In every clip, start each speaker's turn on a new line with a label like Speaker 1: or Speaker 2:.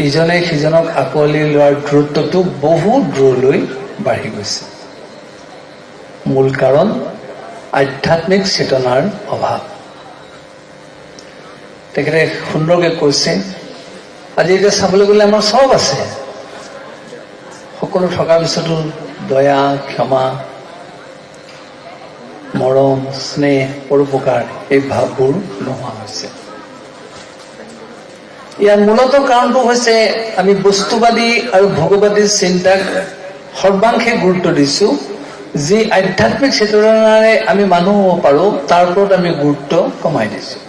Speaker 1: ইজনে সিজনক আঁকোৱালি লোৱাৰ দূৰত্বটো বহুত দূৰলৈ বাঢ়ি গৈছে। মূল কাৰণ আধ্যাত্মিক চেতনাৰ অভাৱ। তেখেতে সুন্দৰকৈ কৈছে, আজি এতিয়া চাবলৈ গ'লে আমাৰ চব আছে, সকলো থকাৰ পিছতো দয়া, ক্ষমা, মৰম, স্নেহ, পৰোপকাৰ এই ভাৱবোৰ নোহোৱা হৈছে। ইয়াৰ মূলত কাৰণটো হৈছে আমি বস্তুবাদী আৰু ভোগবাদী চিন্তাক সৰ্বাংশে গুৰুত্ব দিছোঁ। যি আধ্যাত্মিক চেতনাৰে আমি মানুহ হ'ব পাৰোঁ তাৰ ওপৰত আমি গুৰুত্ব কমাই দিছোঁ।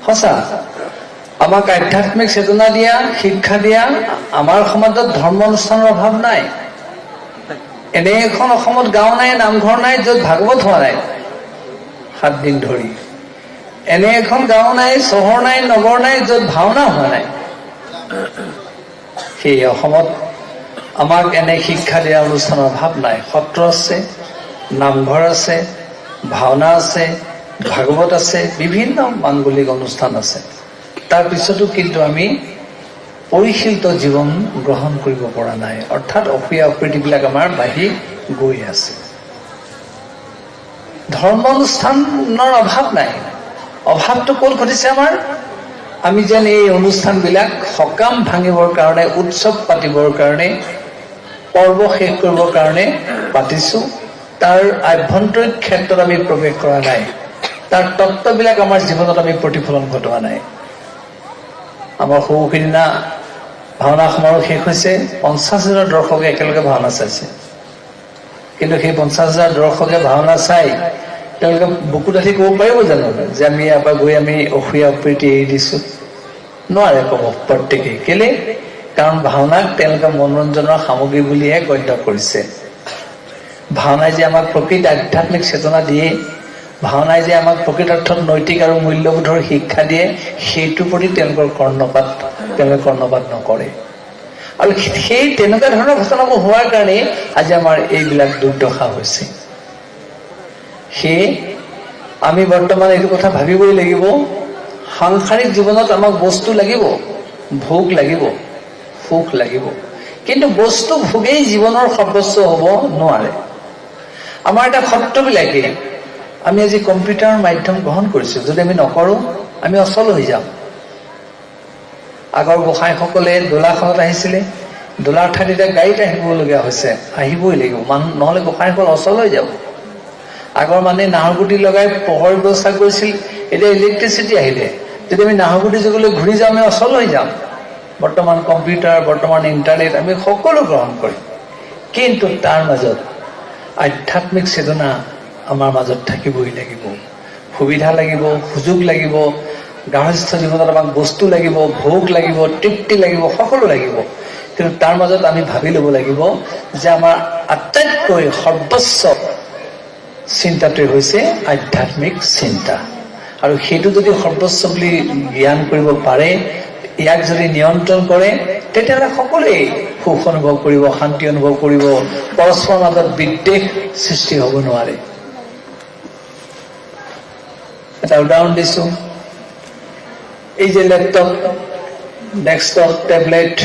Speaker 1: সঁচা, আমাক আধ্যাত্মিক চেতনা দিয়া, শিক্ষা দিয়া আমাৰ সমাজত ধৰ্ম অনুষ্ঠানৰ অভাৱ নাই। এনে এখন অসমত গাঁও নাই, নামঘৰ নাই য'ত ভাগৱত হোৱা নাই 7 দিন ধৰি। এনে এখন গাঁও নাই, চহৰ নাই, নগৰ নাই য'ত ভাওনা হোৱা নাই। সেই অসমত আমাক এনে শিক্ষা দিয়া অনুষ্ঠানৰ অভাৱ নাই। সত্ৰ আছে, নামঘৰ আছে, ভাওনা আছে, ভাগৱত আছে, বিভিন্ন মাংগলিক অনুষ্ঠান আছে। তাৰপিছতো কিন্তু আমি পৰিশীলিত জীৱন গ্ৰহণ কৰিব পৰা নাই, অৰ্থাৎ অপ্ৰিয় অপ্ৰীতিবিলাক আমাৰ বাঢ়ি গৈ আছে। ধৰ্ম অনুষ্ঠানৰ অভাৱ নাই। অভাৱটো ক'ত ঘটিছে আমাৰ? আমি যেন এই অনুষ্ঠানবিলাক সকাম ভাঙিবৰ কাৰণে, উৎসৱ পাতিবৰ কাৰণে, পৰ্ব শেষ কৰিবৰ কাৰণে পাতিছোঁ। তাৰ আভ্যন্তৰীণ ক্ষেত্ৰত আমি প্ৰৱেশ কৰা নাই। তাৰ তত্ত্ববিলাক আমাৰ জীৱনত আমি প্ৰতিফলন ঘটোৱা নাই। আমাৰ সৰু সিদিনা ভাওনা সমাৰোহ শেষ হৈছে, 50,000 দৰ্শকে একেলগে ভাওনা চাইছে। কিন্তু সেই 50,000 দৰ্শকে ভাওনা চাই তেওঁলোকে বুকু ডাঠি ক'ব পাৰিব জানো যে আমি ইয়াৰ পৰা গৈ আমি অসূয়া অপ্ৰীতি এৰি দিছোঁ? নোৱাৰে ক'ব প্ৰত্যেকেই। কেলে? কাৰণ ভাওনাক তেওঁলোকে মনোৰঞ্জনৰ সামগ্ৰী বুলিহে গণ্য কৰিছে। ভাওনাই যে আমাক প্ৰকৃত আধ্যাত্মিক চেতনা দিয়ে, ভাওনাই যে আমাক প্ৰকৃত অৰ্থত নৈতিক আৰু মূল্যবোধৰ শিক্ষা দিয়ে, সেইটোৰ প্ৰতি তেওঁলোকে কৰ্ণপাত নকৰে। আৰু সেই তেনেকুৱা ধৰণৰ ঘটনাবোৰ হোৱাৰ কাৰণে আজি আমাৰ এইবিলাক দুৰ্দশা হৈছে। সেয়ে আমি বৰ্তমান এইটো কথা ভাবিবই লাগিব, সাংসাৰিক জীৱনত আমাক বস্তু লাগিব, ভোগ লাগিব, সুখ লাগিব, কিন্তু বস্তু ভোগেই জীৱনৰ সৰ্বস্ব হ'ব নোৱাৰে। আমাৰ এটা সত্ৰবিলাকে আমি আজি কম্পিউটাৰৰ মাধ্যম গ্ৰহণ কৰিছোঁ, যদি আমি নকৰোঁ আমি অচল হৈ যাম। আগৰ গোসাঁইসকলে দোলাখনত আহিছিলে, দোলাৰ ঠাইত এতিয়া গাড়ীত আহিবলগীয়া হৈছে, আহিবই লাগিব, নহ'লে গোসাঁইসকল অচল হৈ যাব। আগৰ মানুহে নাহৰগুটি লগাই পোহৰ ব্যৱস্থা কৰিছিল, এতিয়া ইলেক্ট্ৰিচিটি আহিলে, যদি আমি নাহৰগুটি যুগলৈ ঘূৰি যাওঁ আমি অচল হৈ যাম। বৰ্তমান কম্পিউটাৰ, বৰ্তমান ইণ্টাৰনেট আমি সকলো গ্ৰহণ কৰিম, কিন্তু তাৰ মাজত আধ্যাত্মিক চেতনা আমাৰ মাজত থাকিবই লাগিব। সুবিধা লাগিব, সুযোগ লাগিব, গাৰ্হস্থ্য জীৱনত আমাক বস্তু লাগিব, ভোগ লাগিব, তৃপ্তি লাগিব, সকলো লাগিব, কিন্তু তাৰ মাজত আমি ভাবি ল'ব লাগিব যে আমাৰ আটাইতকৈ সৰ্বোচ্চ চিন্তাটোৱে হৈছে আধ্যাত্মিক চিন্তা। আৰু সেইটো যদি সৰ্বোচ্চ বুলি জ্ঞান কৰিব পাৰে, ইয়াক যদি নিয়ন্ত্ৰণ কৰে, তেতিয়াহ'লে সকলোৱেই সুখ অনুভৱ কৰিব, শান্তি অনুভৱ কৰিব, পৰস্পৰৰ মাজত বিদ্বেষ সৃষ্টি হ'ব নোৱাৰে। এটা উদাহৰণ দিছোঁ, এই যে laptop, desktop, tablet,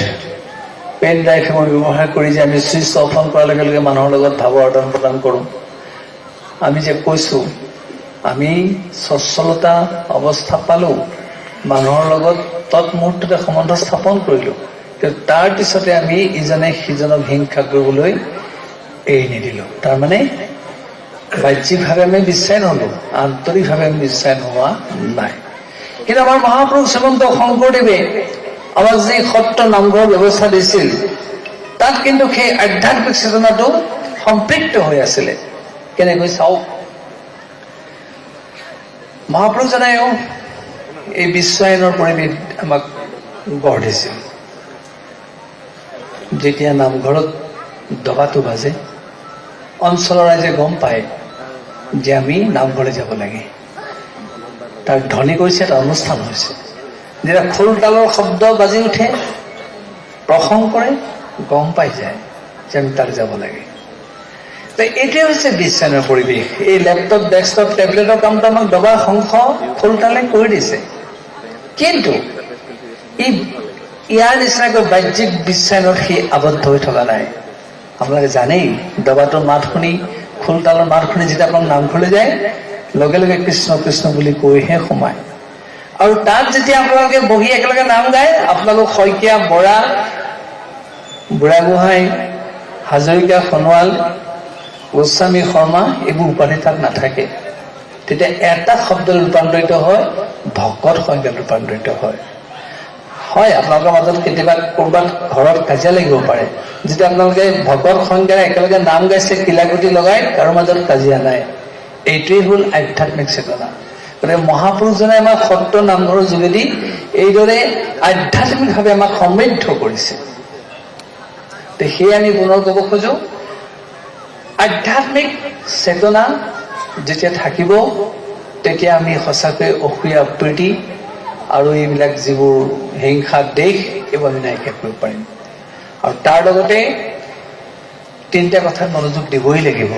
Speaker 1: pen drive মই ব্যৱহাৰ কৰি যে আমি ছুইচ অফ অন কৰাৰ লগে লগে মানুহৰ লগত ভাৱৰ আদান প্ৰদান কৰোঁ, আমি যে কৈছোঁ আমি স্বচ্ছলতা অৱস্থা পালোঁ, মানুহৰ লগত তৎমুহূৰ্ততে সম্বন্ধ স্থাপন কৰিলোঁ, কিন্তু তাৰ পিছতে আমি ইজনে সিজনক হিংসা কৰিবলৈ এৰি নিদিলোঁ। তাৰমানে বাহ্যিকভাৱে আমি বিশ্বাস নহ'লোঁ, আন্তৰিকভাৱে আমি বিশ্বাস নোহোৱা নাই। কিন্তু আমাৰ মহাপুৰুষ শ্ৰীমন্ত শংকৰদেৱে আমাক যি সত্ৰ নামঘৰ ব্যৱস্থা দিছিল, তাত কিন্তু সেই আধ্যাত্মিক চেতনাটো সম্পৃক্ত হৈ আছিলে। কেনেকৈ চাওক, মহাপুৰুষজনাইও এই বিশ্বায়নৰ পৰিৱেশ আমাক গঢ় দিছিল। যেতিয়া নামঘৰত দবাটো বাজে, অঞ্চলৰ ৰাইজে গম পায় যে আমি নামঘৰলৈ যাব লাগে, তাক ধ্বনি কৰিছে, এটা অনুষ্ঠান হৈছে। যেতিয়া খোল তালৰ শব্দ বাজি উঠে, প্ৰসংগ কৰে, গম পাই যায় যে আমি তালৈ যাব লাগে। এইটোৱে হৈছে বিশ্বায়নৰ পৰিৱেশ। এই লেপটপ, ডেস্কটপ, টেবলেটৰ কামটো আমাক দবা, শংখ, খোল তালে কৰি দিছে, কিন্তু ই ইয়াৰ নিচিনাকৈ বাহ্যিক বিশ্বায়নত সি আবদ্ধ হৈ থকা নাই। আপোনালোকে জানেই দবাটোৰ মাত শুনি, খোলতালৰ মাত শুনি যেতিয়া আপোনালোক নামঘৰলৈ যায়, লগে লগে কৃষ্ণ কৃষ্ণ বুলি কৈহে সোমায়। আৰু তাত যেতিয়া আপোনালোকে বহি একেলগে নাম গায়, আপোনালোক শইকীয়া, বৰা, বুঢ়াগোহাঁই, হাজৰিকা, সোণোৱাল, গোস্বামী, শৰ্মা এইবোৰ উপাধি তাত নাথাকে। তেতিয়া এটা শব্দ ৰূপান্তৰিত হয়, ভকত সংজ্ঞাত ৰূপান্তৰিত হয়। হয়, আপোনালোকৰ মাজত কেতিয়াবা ক'ৰবাত ঘৰত কাজিয়া লাগিব পাৰে। যেতিয়া আপোনালোকে ভকত সংজ্ঞাৰে একেলগে নাম গাইছে, কিলাকুটি লগাই, কাৰো মাজত কাজিয়া নাই। এইটোৱেই হ'ল আধ্যাত্মিক চেতনা। গতিকে মহাপুৰুষজনে আমাক সত্ৰ নামঘৰৰ যোগেদি এইদৰে আধ্যাত্মিকভাৱে আমাক সমৃদ্ধ কৰিছে। সেয়ে আমি পুনৰ ক'ব খোজো, আধ্যাত্মিক চেতনা যেতিয়া থাকিব, তেতিয়া আমি সঁচাকৈ অসূয়া প্ৰীতি আৰু এইবিলাক যিবোৰ হিংসা দেশ, এইবোৰ আমি নাইকিয়া কৰিব পাৰিম। আৰু তাৰ লগতে তিনিটা কথাত মনোযোগ দিবই লাগিব।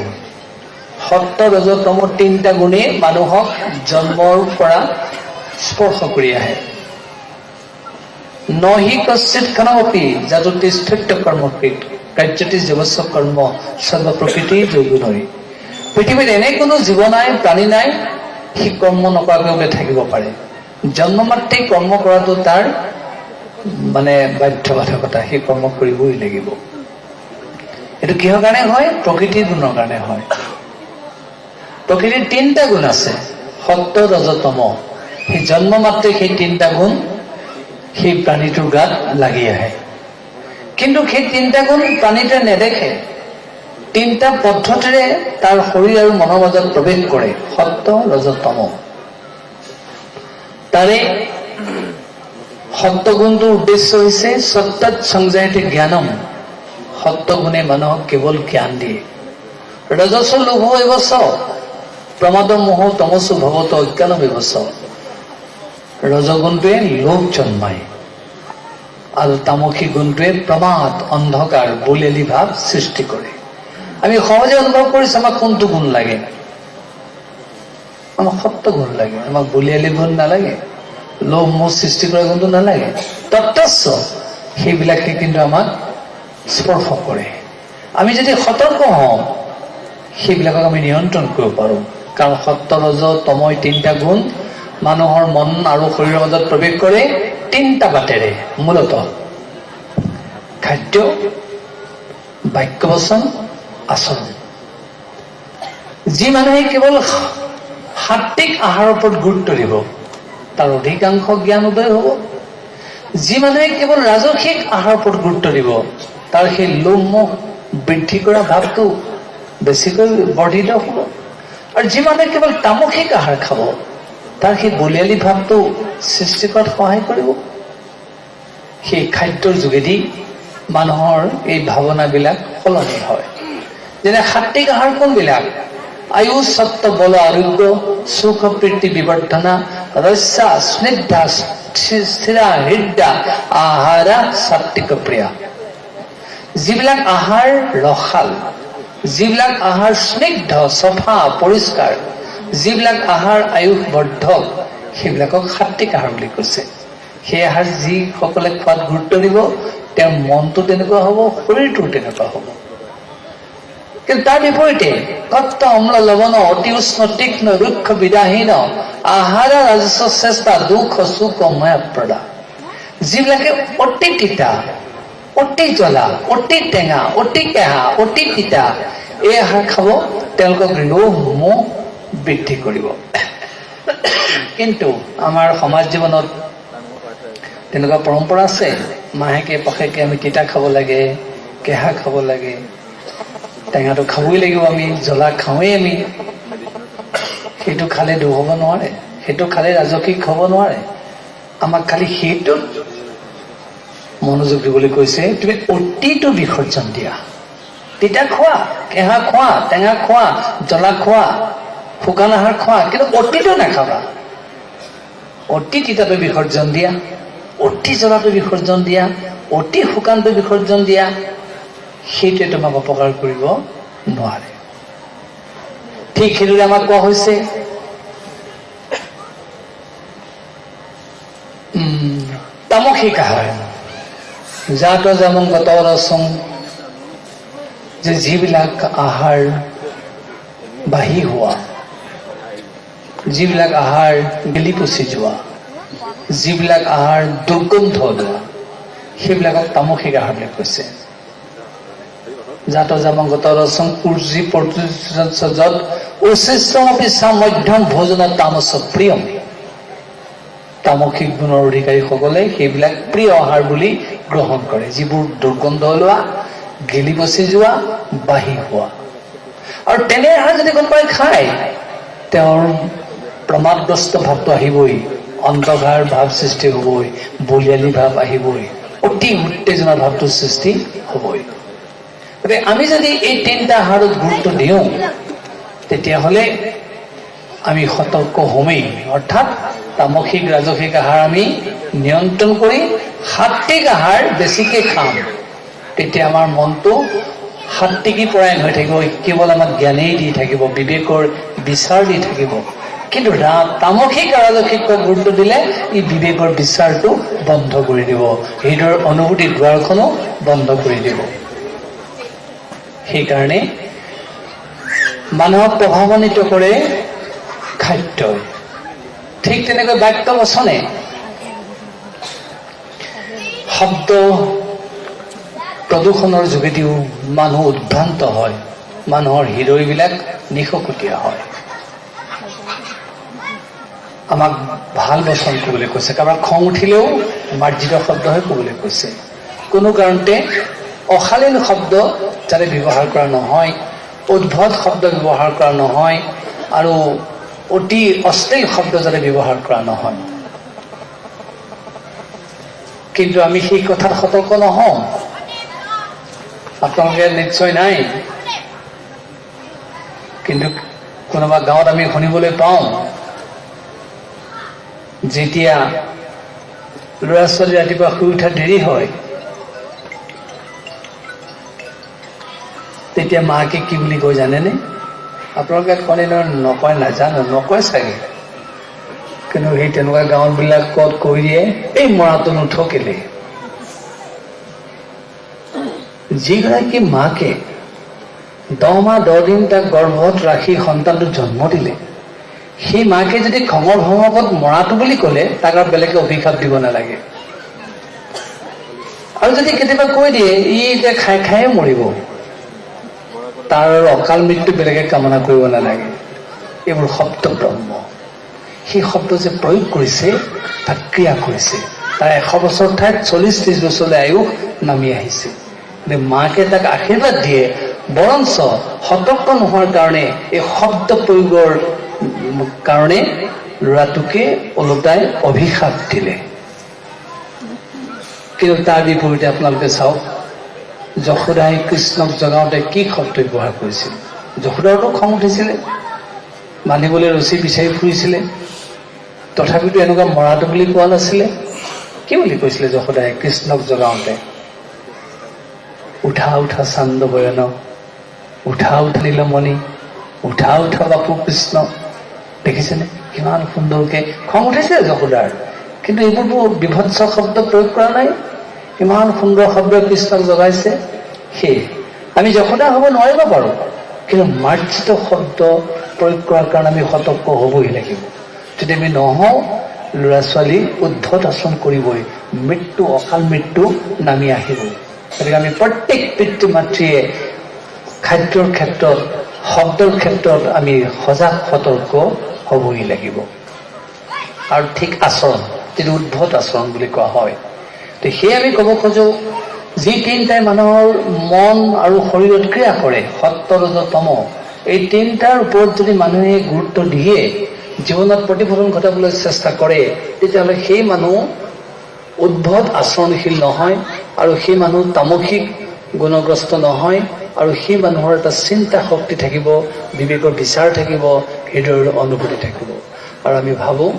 Speaker 1: সত্য, ৰজ, তম তিনিটা গুণেই মানুহক জন্মৰ পৰা স্পৰ্শ কৰি আহে। নহি কশ্চিৎ ক্ষণমপি যাদুতি স্থিত্য কৰ্মকৃত কাৰ্যতি জীৱস্ব কৰ্ম সৰ্ব প্ৰকৃতি যোগুণই। পৃথিৱীত এনে কোনো জীৱ নাই, প্ৰাণী নাই, সি কৰ্ম নকৰাকৈ থাকিব পাৰে। জন্ম মাত্ৰেই কৰ্ম কৰাটো তাৰ বাধ্যবাধকতা, সেই কৰ্ম কৰিবই লাগিব। এইটো কিহৰ কাৰণে হয়? প্ৰকৃতিৰ গুণৰ কাৰণে হয়। প্ৰকৃতিৰ তিনিটা গুণ আছে, সত্য, ৰজ, তম। সেই জন্ম মাত্ৰে সেই তিনিটা গুণ সেই প্ৰাণীটোৰ গাত লাগি আহে। কিন্তু সেই তিনিটা গুণ প্ৰাণীটোৱে নেদেখে। তিনিটা পদ্ধতিৰে তাৰ শৰীৰ আৰু মনৰ মাজত প্ৰৱেশ কৰে, সত্য, ৰজ, তম। তাৰে সত্য গুণটোৰ উদ্দেশ্য হৈছে সত্যাত সংজায়তে জ্ঞানম। সত্য গুণে মানুহক কেৱল জ্ঞান দিয়ে। ৰজস্ব লোভ এবচ প্ৰমাদ মোহ তমসু ভৱত অজ্ঞানম এবচ। ৰজগুণটোৱে লোভ জন্মায় আৰু তামসী গুণটোৱে প্ৰমাদ, অন্ধকাৰ, বলিয়ালি ভাৱ সৃষ্টি কৰে। আমি সহজে অনুভৱ কৰিছো আমাক কোনটো গুণ লাগে। আমাক সত্য গুণ লাগে, আমাক বলিয়ালি গুণ নালাগে, লোভ মোহ সৃষ্টি কৰা গুণটো নালাগে। তত্ত্বস্ব সেইবিলাকে কিন্তু আমাক স্পৰ্শ কৰে। আমি যদি সতৰ্ক হওঁ, সেইবিলাকক আমি নিয়ন্ত্ৰণ কৰিব পাৰোঁ। কাৰণ সত্য, ৰজ, তম তিনিটা গুণ মানুহৰ মন আৰু শৰীৰৰ মাজত প্ৰৱেশ কৰে তিনিটা বাটেৰে। মূলতঃ খাদ্য, বাক্যবচন, আচৰণ। যি মানুহে কেৱল সাত্বিক আহাৰৰ ওপৰত গুৰুত্ব দিব, তাৰ অধিকাংশ জ্ঞান উদয় হ'ব। যি মানুহে কেৱল ৰাজসিক আহাৰৰ ওপৰত গুৰুত্ব দিব, তাৰ সেই লোভ মোহ বৃদ্ধি কৰা ভাৱটো বেছিকৈ বৰ্ধিত হ'ব। আৰু যি মানুহে কেৱল তামসিক আহাৰ খাব, তাৰ সেই বলিয়ালি ভাৱটো সৃষ্টি কৰাত সহায় কৰিব। সেই খাদ্যৰ যোগেদি মানুহৰ এই ভাৱনাবিলাক সলনি হয়। যেনে সাত্বিক আহাৰ কোনবিলাক? আয়ুষ, সত্য, বল, আৰোগ্য, সুখ, প্ৰীতি, বিবৰ্ধনা, ৰস্যা, স্নিগ্ধা, স্থিৰা, হৃদা, আহাৰা, সাত্বিক প্ৰিয়া। যিবিলাক আহাৰ ৰসাল, যিবিলাক আহাৰ স্নিগ্ধ, চফা, পৰিষ্কাৰ, যিবিলাক আহাৰ আয়ুষ বৰ্ধক, সেইবিলাকক সাত্বিক আহাৰ বুলি কৈছে। সেই আহাৰ যিসকলে খোৱাত গুৰুত্ব দিব, তেওঁৰ মনটো তেনেকুৱা হ'ব, শৰীৰটো তেনেকুৱা হ'ব। কিন্তু তাৰ বিপৰীতে কত্ত, অম্ল, লৱণ, অতি উষ্ণ, তীক্ষ্ণ, ৰুক্ষ, বিদাহীন আহাৰ, ৰাজস্ব, চেষ্টা, দুখ, সুখ, ময়াপ্ৰদা। যিবিলাকে অতি তিতা, অতি জ্বলা, অতি টেঙা, অতি কেঁহা, অতি তিতা, এই আহাৰ খাব, তেওঁলোকক লোভ মোহ বৃদ্ধি কৰিব। কিন্তু আমাৰ সমাজ জীৱনত তেনেকুৱা পৰম্পৰা আছে। মাহেকে পষেকে আমি তিতা খাব লাগে, কেঁহা খাব লাগে, টেঙাটো খাবই লাগিব, আমি জ্বলা খাওঁৱেই আমি। সেইটো খালে দুখ হ'ব নোৱাৰে, সেইটো খালে ৰাজসিক হ'ব নোৱাৰে। আমাক খালি সেইটোত মনোযোগ দিবলৈ কৈছে, তুমি অতিটো বিসৰ্জন দিয়া। তিতা খোৱা, কেঁহা খোৱা, টেঙা খোৱা, জ্বলা খোৱা, শুকান আহাৰ খোৱা, কিন্তু অতিটো নাখাবা। অতি তিতাটো বিসৰ্জন দিয়া, অতি জ্বলাটো বিসৰ্জন দিয়া, অতি শুকানটো বিসৰ্জন দিয়া। সেইটোৱে তোমাক অপকাৰ কৰিব নোৱাৰে। ঠিক সেইদৰে আমাক কোৱা হৈছে তামসিক আহাৰ। জাত জামংগত ৰসং, যে যিবিলাক আহাৰ বাঢ়ি হোৱা, যিবিলাক আহাৰ গেলি পচি যোৱা, যিবিলাক আহাৰ দুৰ্গন্ধ লোৱা, সেইবিলাকক তামসিক আহাৰ বুলি কৈছে। জাত জামংগত ৰসং পূৰ্জি যত উচিষ্টমপি চা মধ্যম ভোজন তামস প্ৰিয়ম। তামসিক গুণৰ অধিকাৰীসকলে সেইবিলাক প্ৰিয় আহাৰ বুলি গ্ৰহণ কৰে, যিবোৰ দুৰ্গন্ধ লোৱা, গেলি পচি যোৱা, বাঢ়ি হোৱা। আৰু তেনে আহাৰ যদি কোনোবাই খায়, তেওঁৰ প্ৰমাদগ্ৰস্ত ভাৱটো আহিবই, অন্ধকাৰ ভাৱ সৃষ্টি হ'বই, বলিয়ালি ভাৱ আহিবই, অতি উত্তেজনা ভাৱটোৰ সৃষ্টি হ'বই। গতিকে আমি যদি এই তিনিটা আহাৰত গুৰুত্ব দিওঁ, তেতিয়াহ'লে আমি সতৰ্ক হমেই। অৰ্থাৎ তামসিক ৰাজসিক আহাৰ আমি নিয়ন্ত্ৰণ কৰি সাত্বিক আহাৰ বেছিকৈ খাম, তেতিয়া আমাৰ মনটো সাত্বিকী পৰায়ণ হৈ থাকিব, কেৱল আমাক জ্ঞানেই দি থাকিব, বিবেকৰ বিচাৰ দি থাকিব। কিন্তু তামসিক আৰু ৰাজসিকক গুৰুত্ব দিলে ই বিবেকৰ বিচাৰটো বন্ধ কৰি দিব, হৃদয়ৰ অনুভূতিৰ দুৱাৰখনো বন্ধ কৰি দিব। সেইকাৰণে মানুহক প্ৰভাৱান্বিত কৰে খাদ্যই। ঠিক তেনেকৈ বাক্য বচনে, শব্দ প্ৰদূষণৰ যোগেদিও মানুহ উদ্ভ্ৰান্ত হয়, মানুহৰ হৃদয়বিলাক নিশকতীয়া হয়। আমাক ভাল বচন ক'বলৈ কৈছে, কাৰোবাৰ খং উঠিলেও মাৰ্জিত শব্দহে ক'বলৈ কৈছে। কোনো কাৰণতে অশালীন শব্দ যাতে ব্যৱহাৰ কৰা নহয়, উদ্ভট শব্দ ব্যৱহাৰ কৰা নহয়, আৰু অতি অশ্লীল শব্দ যাতে ব্যৱহাৰ কৰা নহয়। কিন্তু আমি সেই কথাত সতৰ্ক নহওঁ। আপোনালোকে নিশ্চয় নাই, কিন্তু কোনোবা গাঁৱত আমি শুনিবলৈ পাওঁ, যেতিয়া ল'ৰা ছোৱালী ৰাতিপুৱা শুই উঠা দেৰি হয়, তেতিয়া মাকে কি বুলি কয় জানেনে? আপোনালোকে কয় নকয় নাজানো, নকয় চাগে, কিন্তু সেই তেনেকুৱা গাঁৱবিলাকত কৈ দিয়ে, এই মৰাটো নুঠকিলে। যিগৰাকী মাকে 10 মাহ 10 দিন তাক গৰ্ভত ৰাখি সন্তানটো জন্ম দিলে, সেই মাকে যদি খঙৰ ভঙকত মৰাটো বুলি ক'লে, তাক আৰু বেলেগে অভিশাপ দিব নালাগে। আৰু যদি কেতিয়াবা কৈ দিয়ে ই এতিয়া খাই খায়ে মৰিব, তাৰ অকাল মৃত্যু বেলেগে কামনা কৰিব নালাগে। এইবোৰ শব্দ ব্ৰহ্ম। সেই শব্দ যে প্ৰয়োগ কৰিছে, তাক ক্ৰিয়া কৰিছে, তাৰ 100 বছৰ ঠাইত 40-30 বছৰলৈ আয়ুস নামি আহিছে। মাকে তাক আশীৰ্বাদ দিয়ে, বৰঞ্চ সতৰ্ক নোহোৱাৰ কাৰণে, এই শব্দ প্ৰয়োগৰ কাৰণে ল'ৰাটোকে ওলোটাই অভিশাপ দিলে। কিন্তু তাৰ বিপৰীতে আপোনালোকে চাওক, যশোদাই কৃষ্ণক জগাওঁতে কি শব্দ ব্যৱহাৰ কৰিছিল? যশোদাৰতো খং উঠিছিলে, মানিবলৈ ৰচি বিচাৰি ফুৰিছিলে, তথাপিতো এনেকুৱা মৰাটো বুলি কোৱা নাছিলে। কি বুলি কৈছিলে যশোদাই কৃষ্ণক জগাওঁতে? উঠা উঠা চান্দ বয়ন, উঠা উঠা নীলমণি, উঠা উঠা বাপু কৃষ্ণ। দেখিছেনে কিমান সুন্দৰকে? খং উঠিছে যশোদাৰ, কিন্তু এইবোৰ বিভৎস শব্দ প্ৰয়োগ কৰা নাই, ইমান সুন্দৰ শব্দ কৃষ্ণক জগাইছে। সেয়ে আমি যশোদা হ'ব নোৱাৰিব পাৰোঁ, কিন্তু মাৰ্জিত শব্দ প্ৰয়োগ কৰাৰ কাৰণে আমি সতৰ্ক হ'বই লাগিব। যদি আমি নহওঁ, ল'ৰা ছোৱালী উদ্ধত আচৰণ কৰিবই, মৃত্যু, অকাল মৃত্যু নামি আহিবই। গতিকে আমি প্ৰত্যেক পিতৃ মাতৃয়ে খাদ্যৰ ক্ষেত্ৰত, শব্দৰ ক্ষেত্ৰত আমি সজাগ সতৰ্ক হ'বই লাগিব। আৰু ঠিক আচৰণ, যিটো উদ্ভট আচৰণ বুলি কোৱা হয়, সেয়ে আমি ক'ব খোজোঁ, যি তিনিটাই মানুহৰ মন আৰু শৰীৰত ক্ৰিয়া কৰে, সত্য ৰজ তম, এই তিনিটাৰ ওপৰত যদি মানুহে গুৰুত্ব দিয়ে, জীৱনত প্ৰতিফলন ঘটাবলৈ চেষ্টা কৰে, তেতিয়াহ'লে সেই মানুহ উদ্ভট আচৰণশীল নহয়, আৰু সেই মানুহ তামসিক গুণগ্ৰস্ত নহয়, আৰু সেই মানুহৰ এটা চিন্তা শক্তি থাকিব, বিবেকৰ বিচাৰ থাকিব, হৃদয়ৰ অনুভূতি থাকিব। আৰু আমি ভাবোঁ,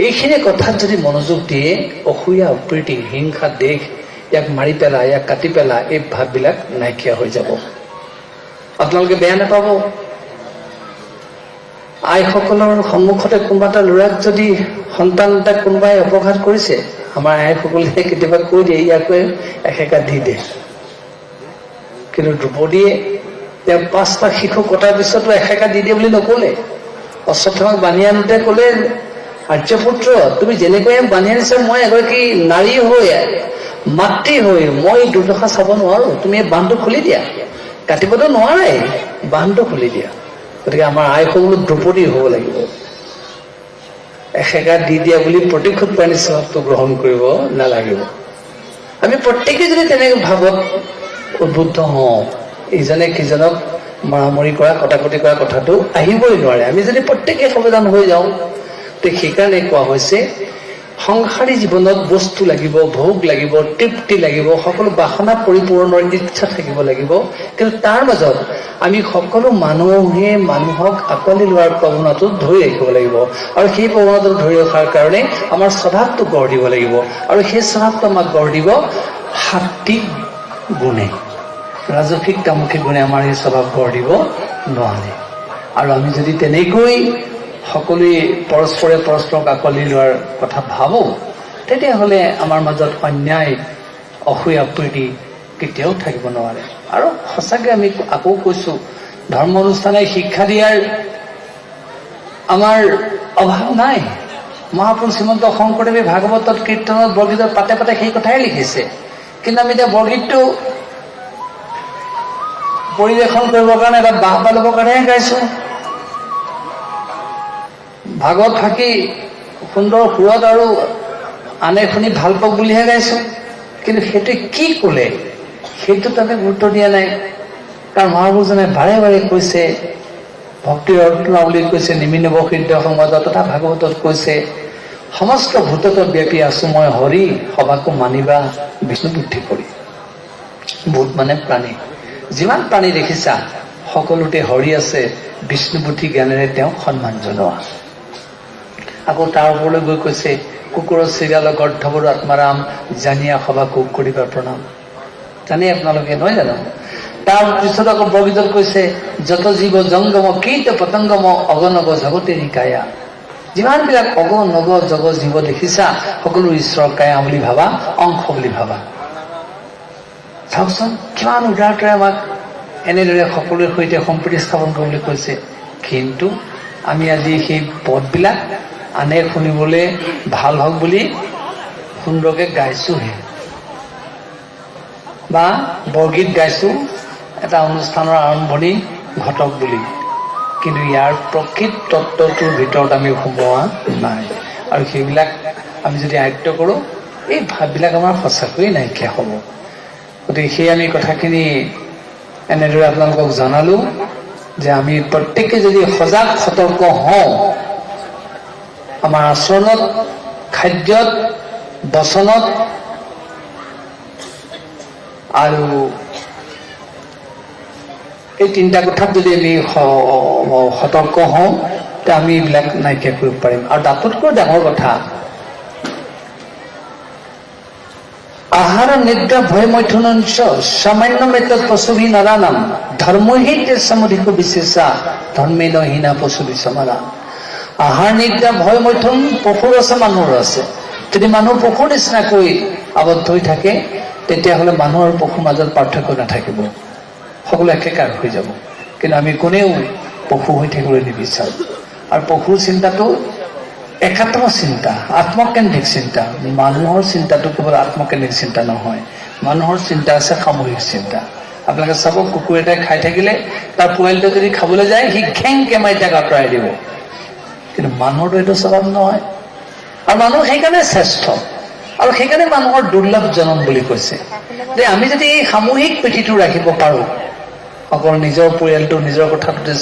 Speaker 1: এইখিনি কথাত যদি মনোযোগ দিয়ে, অসূয়া, অপ্ৰীতি, হিংসা, দেশ, ইয়াক মাৰি পেলা, ইয়াক কাটি পেলা, এই ভাৱবিলাক নাইকিয়া হৈ যাব। আপোনালোকে বেয়া নাপাব, আইসকলৰ সন্মুখতে কোনোবা এটা ল'ৰাক যদি সন্তান এটাক কোনোবাই অপঘাত কৰিছে, আমাৰ আইসকলে কেতিয়াবা কৈ দিয়ে ইয়াকৈ এসেকা দি দে, কিন্তু দ্ৰৌপদীয়ে তেওঁ 5টা শিশু কটাৰ পিছতো এসেকা দি দিয়ে বুলি নকলে। অশ্বত্থামাক বান্ধি আনোতে কলে, আৰ্যপুত্ৰ তুমি যেনেকৈ বান্ধি আনিছা, মই এগৰাকী নাৰী হৈ মাতৃ হৈ মই দুৰ্দশা চাব নোৱাৰো, তুমি এই বান্ধটো খুলি দিয়া। কাটিবতো নোৱাৰাই, বান্ধটো খুলি দিয়া। গতিকে আমাৰ আইসকলো দ্ৰৌপদী হ'ব লাগিব। এসেকা দি দিয়া বুলি প্ৰতিশোধ প্ৰাণী স্বভাৱটো গ্ৰহণ কৰিব নালাগিব। আমি প্ৰত্যেকে যদি তেনেকৈ ভাৱত উদ্বুদ্ধ হওঁ, ইজনে সিজনক মৰামৰি কৰা কটাকটি কৰা কথাটো আহিবই নোৱাৰে। আমি যদি প্ৰত্যেকে সাৱধান হৈ যাওঁ, তে সেইকাৰণে কোৱা হৈছে সংসাৰী জীৱনত বস্তু লাগিব, ভোগ লাগিব, তৃপ্তি লাগিব, সকলো বাসনা পৰিপূৰণৰ ইচ্ছা থাকিব লাগিব। কিন্তু তাৰ মাজত আমি সকলো মানুহে মানুহক আঁকোৱালি লোৱাৰ প্ৰৱণতাটো ধৰি ৰাখিব লাগিব। আৰু সেই প্ৰৱণতাটো ধৰি ৰখাৰ কাৰণে আমাৰ স্বভাৱটো গঢ় দিব লাগিব। আৰু সেই স্বভাৱটো আমাক গঢ় দিব সাত্বিক গুণে। ৰাজসিক তামসিক গুণে আমাৰ এই স্বভাৱ গঢ় দিব নোৱাৰে। আৰু আমি যদি তেনেকৈ সকলোৱে পৰস্পৰে পৰস্পৰক আঁকোৱালি লোৱাৰ কথা ভাবো, তেতিয়াহ'লে আমাৰ মাজত অন্যায় অসূয়া প্ৰীতি কেতিয়াও থাকিব নোৱাৰে। আৰু সঁচাকৈ আমি আকৌ কৈছো, ধৰ্ম অনুষ্ঠানে শিক্ষা দিয়াৰ আমাৰ অভাৱ নাই। মহাপুৰুষ শ্ৰীমন্ত শংকৰদেৱে ভাগৱতত কীৰ্তনত বৰগীতত পাতে পাতে সেই কথাই লিখিছে। কিন্তু আমি এতিয়া বৰগীতটো পৰিৱেশন কৰিবৰ কাৰণে এটা বাহবা ল'বৰ কাৰণেহে গাইছো। ভাগৱত ফাঁকি সুন্দৰ সুৰত আৰু আনে শুনি ভাল পাওক বুলিহে গাইছো। কিন্তু সেইটো কি কলে সেইটোত আমি গুৰুত্ব দিয়া নাই। কাৰণ মহাপুৰুষজনে বাৰে বাৰে কৈছে, ভক্তিৰ ৰত্ন বুলি কৈছে নিমিনব সিদ্ধ সমাজত, তথা ভাগৱতত কৈছে সমস্ত ভূতত ব্যাপী আছো মই হৰি, সবাকো মানিবা বিষ্ণু বুদ্ধি কৰি। ভূত মানে প্ৰাণী, যিমান প্ৰাণী দেখিছা সকলোতে হৰি আছে, বিষ্ণু বুদ্ধি জ্ঞানেৰে তেওঁক সন্মান জনোৱা। আকৌ তাৰ ওপৰলৈ গৈ কৈছে কুকুৰৰ চিৰিয়ালৰ গৰ্ধবৰ আত্মাৰাম, জানিয়া সভা কুক কৰিবা প্ৰণাম। জানি আপোনালোকে নহয় জানো? তাৰ পিছত আকৌ বৰগীতত কৈছে যত জীৱ জংগম কীট পতংগম অগনগ জগতে নিকায়া। যিমানবিলাক অগ নগ জগ জীৱ দেখিছা সকলো ঈশ্বৰৰ কায়া বুলি ভাবা, অংশ বুলি ভাবা। চাওকচোন কিমান উদাৰতাৰে আমাক এনেদৰে সকলোৰে সৈতে সম্প্ৰীতি স্থাপন কৰিবলৈ কৈছে। কিন্তু আমি আজি সেই পদবিলাক আনে শুনিবলৈ ভাল হওক বুলি সুন্দৰকে গাইছোহে, বা বৰগীত গাইছো এটা অনুষ্ঠানৰ আৰম্ভণি ঘটক বুলি। কিন্তু ইয়াৰ প্ৰকৃত তত্ত্বটোৰ ভিতৰত আমি সোমোৱা নাই। আৰু সেইবিলাক আমি যদি আয়ত্ব কৰোঁ, এই ভাৱবিলাক আমাৰ সঁচাকৈয়ে নাইকিয়া হ'ব। গতিকে সেই আমি কথাখিনি এনেদৰে আপোনালোকক জনালো যে আমি প্ৰত্যেকে যদি সজাগ সতৰ্ক হওঁ, আমাৰ আচৰণত, খাদ্যত, বচনত আৰু এই 3টা কথাত যদি আমি সতৰ্ক হওঁ, তে আমি এইবিলাক নাইকিয়া কৰিব পাৰিম। আৰু তাতোতকৈ ডাঙৰ কথা, আহাৰ নিদ্ৰা ভয় মৈথুনঞ্চ সামান্য মেতত পশুভি নাৰানাম ধৰ্মহিত সমধিক বিশেষা ধৰ্মেন হীনা পশুভি সমাৰা। আহাৰ নিদ্ৰা ভয় মৈথুন পশুৰ আছে, মানুহৰ আছে। যদি মানুহ পশুৰ নিচিনাকৈ আবদ্ধ হৈ থাকে, তেতিয়াহ'লে মানুহ আৰু পশুৰ মাজত পাৰ্থক্য নাথাকিব, সকলো একেকাৰ হৈ যাব। কিন্তু আমি কোনেও পশু হৈ থাকিবলৈ নিবিচাৰোঁ। আৰু পশুৰ চিন্তাটো একাত্ম চিন্তা, আত্মকেন্দ্ৰিক চিন্তা। মানুহৰ চিন্তাটো কেৱল আত্মকেন্দ্ৰিক চিন্তা নহয়, মানুহৰ চিন্তা আছে সামূহিক চিন্তা। আপোনালোকে চাব, কুকুৰ এটাই খাই থাকিলে তাৰ পোৱালিটো যদি খাবলৈ যায়, সি ঘেং কেমাই তাক আঁতৰাই দিব। কিন্তু মানুহৰটো এইটো স্বভাৱ নহয়। আৰু মানুহ সেইকাৰণে শ্ৰেষ্ঠ, আৰু সেইকাৰণে মানুহৰ দুৰ্লভ জনম বুলি কৈছে। যে আমি যদি এই সামূহিক পৃথিৱীটো ৰাখিব পাৰোঁ, অকল নিজৰ পৰিয়ালটো নিজৰ কথাটোতে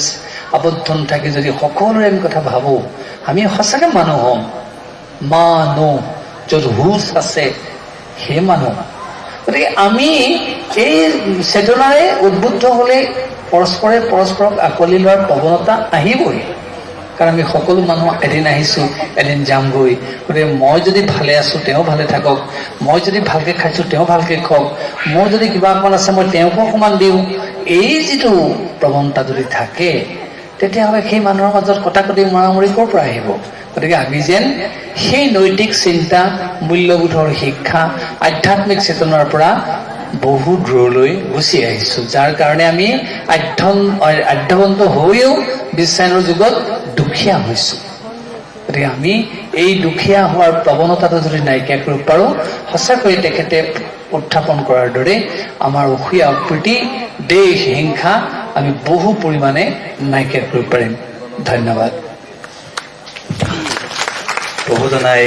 Speaker 1: আবদ্ধ নাথাকি যদি সকলোৰে আমি কথা ভাবোঁ, আমি সঁচাকৈ মানুহ হ'ম। মানুহ য'ত হুচ আছে সেই মানুহ। গতিকে আমি এই চেতনাৰে উদ্বুদ্ধ হ'লে পৰস্পৰে পৰস্পৰক আঁকোৱালি লোৱাৰ প্ৰৱণতা আহিবই। কাৰণ আমি সকলো মানুহ এদিন আহিছোঁ, এদিন যামগৈ। গতিকে মই যদি ভালে আছোঁ, তেওঁ ভালে থাকক। মই যদি ভালকৈ খাইছোঁ, তেওঁ ভালকৈ খাওক। মোৰ যদি কিবা অকণমান আছে, মই তেওঁকো অকণমান দিওঁ। এই যিটো প্ৰৱণতা যদি থাকে, তেতিয়াহ'লে সেই মানুহৰ মাজত কটাকটি মৰামৰি ক'ৰ পৰা আহিব? গতিকে আমি যেন সেই নৈতিক চিন্তা, মূল্যবোধৰ শিক্ষা, আধ্যাত্মিক চেতনাৰ পৰা বহু দূৰলৈ গুচি আহিছো, যাৰ কাৰণে আমি আধ্যাৱন্ত হৈও বিশ্বায়নৰ যুগত দুখীয়া হৈছো। গতিকে আমি এই দুখীয়া হোৱাৰ প্ৰৱণতাটো যদি নাইকিয়া কৰিব পাৰোঁ, সঁচাকৈয়ে তেখেতে উত্থাপন কৰাৰ দৰে আমাৰ অসূয়া অপ্ৰীতি, দেশ হিংসা আমি বহু পৰিমাণে নাইকিয়া কৰিব পাৰিম। ধন্যবাদ।
Speaker 2: প্ৰভু জনাই